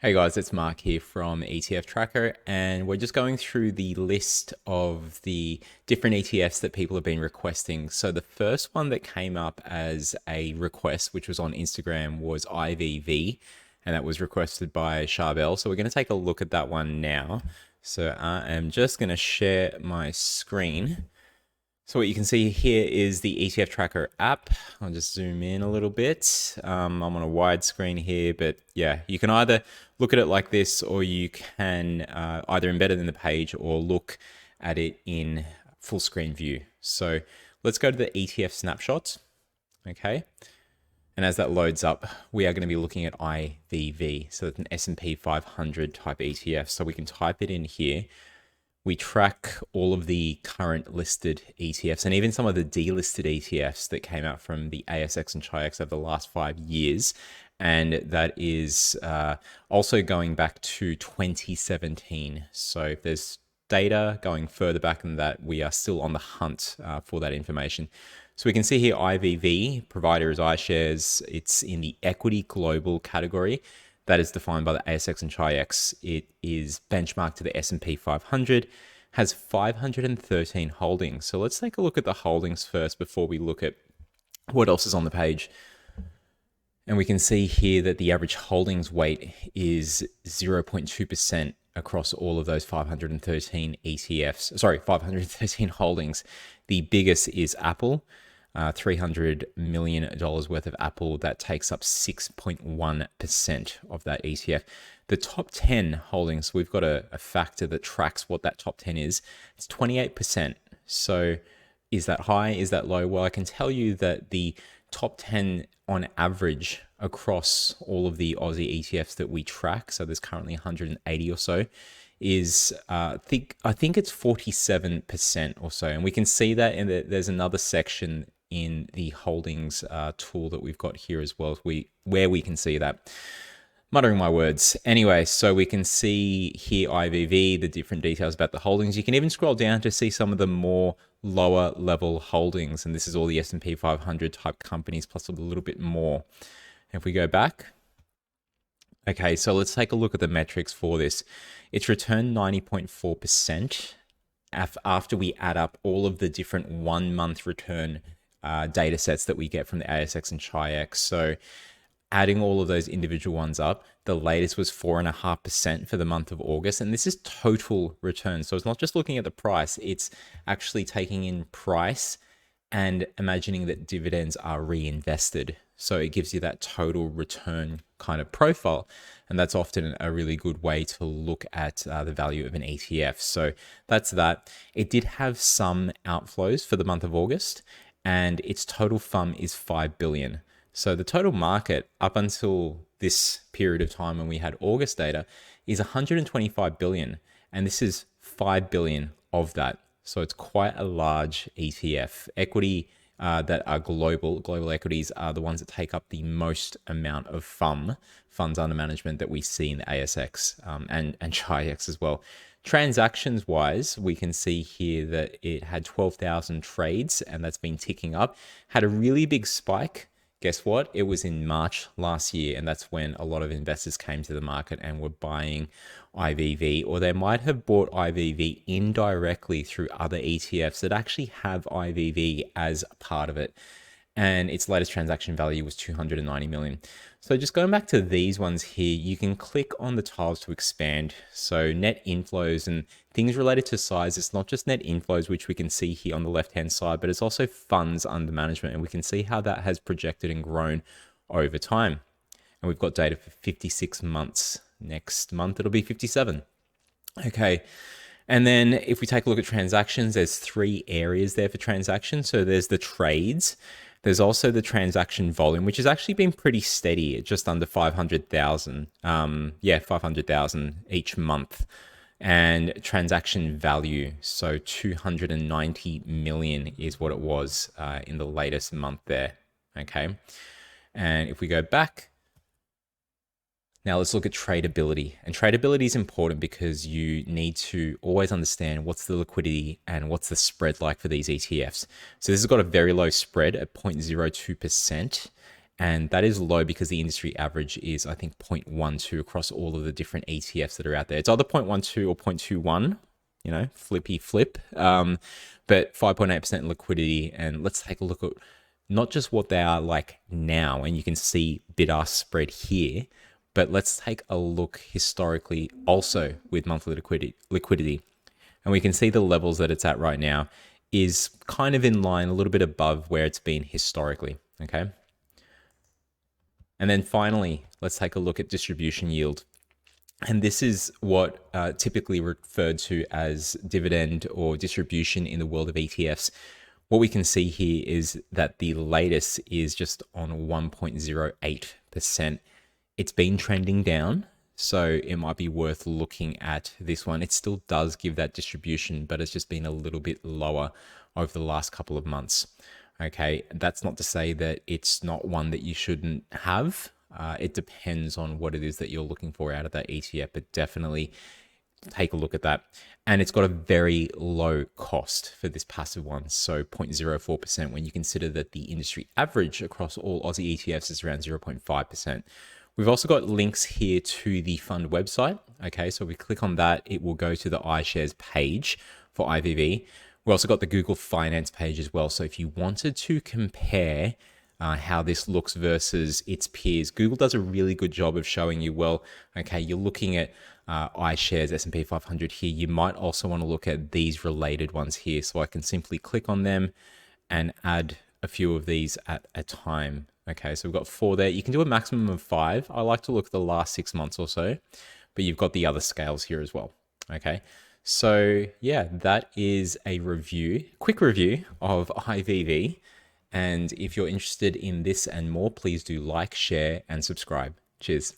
Hey guys, it's Mark here from ETF Tracker, and we're just going through the list of the different ETFs that people have been requesting. So the first one that came up as a request, which was on Instagram, was IVV, and that was requested by Charbel. So we're going to take a look at that one now. So I am just going to share my screen. So what you can see here is the ETF Tracker app. I'll just zoom in a little bit. I'm on a wide screen here, but yeah, you can either look at it like this, or you can either embed it in the page or look at it in full screen view. So let's go to the ETF Snapshots, okay? And as that loads up, we are going to be looking at IVV. So it's an S&P 500 type ETF. So we can type it in here. We track all of the current listed ETFs and even some of the delisted ETFs that came out from the ASX and Chi-X over the last 5 years. And that is also going back to 2017. So if there's data going further back than that, we are still on the hunt for that information. So we can see here IVV, provider is iShares. It's in the equity global category. That is defined by the ASX and Chi-X. It is benchmarked to the S&P 500, has 513 holdings. So let's take a look at the holdings first before we look at what else is on the page. And we can see here that the average holdings weight is 0.2% across all of those 513 ETFs. Sorry, 513 holdings. The biggest is Apple. $300 million worth of Apple. That takes up 6.1% of that ETF. The top 10 holdings, we've got a factor that tracks what that top 10 is. It's 28%. So is that high? Is that low? Well, I can tell you that the top 10 on average across all of the Aussie ETFs that we track, so there's currently 180 or so, is I think it's 47% or so. And we can see that there's another section in the holdings tool that we've got here as well, where we can see that. Muttering my words. Anyway, so we can see here IVV, the different details about the holdings. You can even scroll down to see some of the more lower level holdings. And this is all the S&P 500 type companies, plus a little bit more. If we go back. Okay, so let's take a look at the metrics for this. It's returned 90.4% after we add up all of the different 1 month return data sets that we get from the ASX and Chi-X. So adding all of those individual ones up, the latest was 4.5% for the month of August. And this is total return. So it's not just looking at the price, it's actually taking in price and imagining that dividends are reinvested. So it gives you that total return kind of profile. And that's often a really good way to look at the value of an ETF. So that's that. It did have some outflows for the month of August, and its total FUM is 5 billion. So the total market up until this period of time when we had August data is 125 billion. And this is 5 billion of that. So it's quite a large ETF. Equity that are global equities are the ones that take up the most amount of FUM, funds under management, that we see in the ASX and Chi-X as well. Transactions wise, we can see here that it had 12,000 trades, and that's been ticking up. Had a really big spike. Guess what? It was in March last year, and that's when a lot of investors came to the market and were buying IVV, or they might have bought IVV indirectly through other ETFs that actually have IVV as a part of it. And its latest transaction value was 290 million. So just going back to these ones here, you can click on the tiles to expand. So net inflows and things related to size. It's not just net inflows, which we can see here on the left-hand side, but it's also funds under management. And we can see how that has projected and grown over time. And we've got data for 56 months. Next month, it'll be 57. Okay. And then if we take a look at transactions, there's 3 areas there for transactions. So there's the trades. There's also the transaction volume, which has actually been pretty steady at just under 500,000. 500,000 each month. And transaction value, so 290 million is what it was in the latest month there. Okay. And if we go back, now let's look at tradability. And tradability is important because you need to always understand what's the liquidity and what's the spread like for these ETFs. So this has got a very low spread at 0.02%. And that is low because the industry average is, I think, 0.12 across all of the different ETFs that are out there. It's either 0.12 or 0.21, flippy flip, but 5.8% liquidity. And let's take a look at not just what they are like now, and you can see bid-ask spread here, but let's take a look historically also with monthly liquidity. And we can see the levels that it's at right now is kind of in line, a little bit above where it's been historically, okay? And then finally, let's take a look at distribution yield. And this is what typically referred to as dividend or distribution in the world of ETFs. What we can see here is that the latest is just on 1.08%. It's been trending down, so it might be worth looking at this one. It still does give that distribution, but it's just been a little bit lower over the last couple of months. Okay, that's not to say that it's not one that you shouldn't have. It depends on what it is that you're looking for out of that ETF, but definitely take a look at that. And it's got a very low cost for this passive one, so 0.04% when you consider that the industry average across all Aussie ETFs is around 0.5%. We've also got links here to the fund website. Okay, so if we click on that, it will go to the iShares page for IVV. We also got the Google Finance page as well. So if you wanted to compare how this looks versus its peers, Google does a really good job of showing you, well, okay, you're looking at iShares S&P 500 here. You might also want to look at these related ones here. So I can simply click on them and add a few of these at a time. Okay, so we've got 4 there. You can do a maximum of 5. I like to look at the last 6 months or so, but you've got the other scales here as well. Okay, so yeah, that is a quick review of IVV. And if you're interested in this and more, please do like, share, and subscribe. Cheers.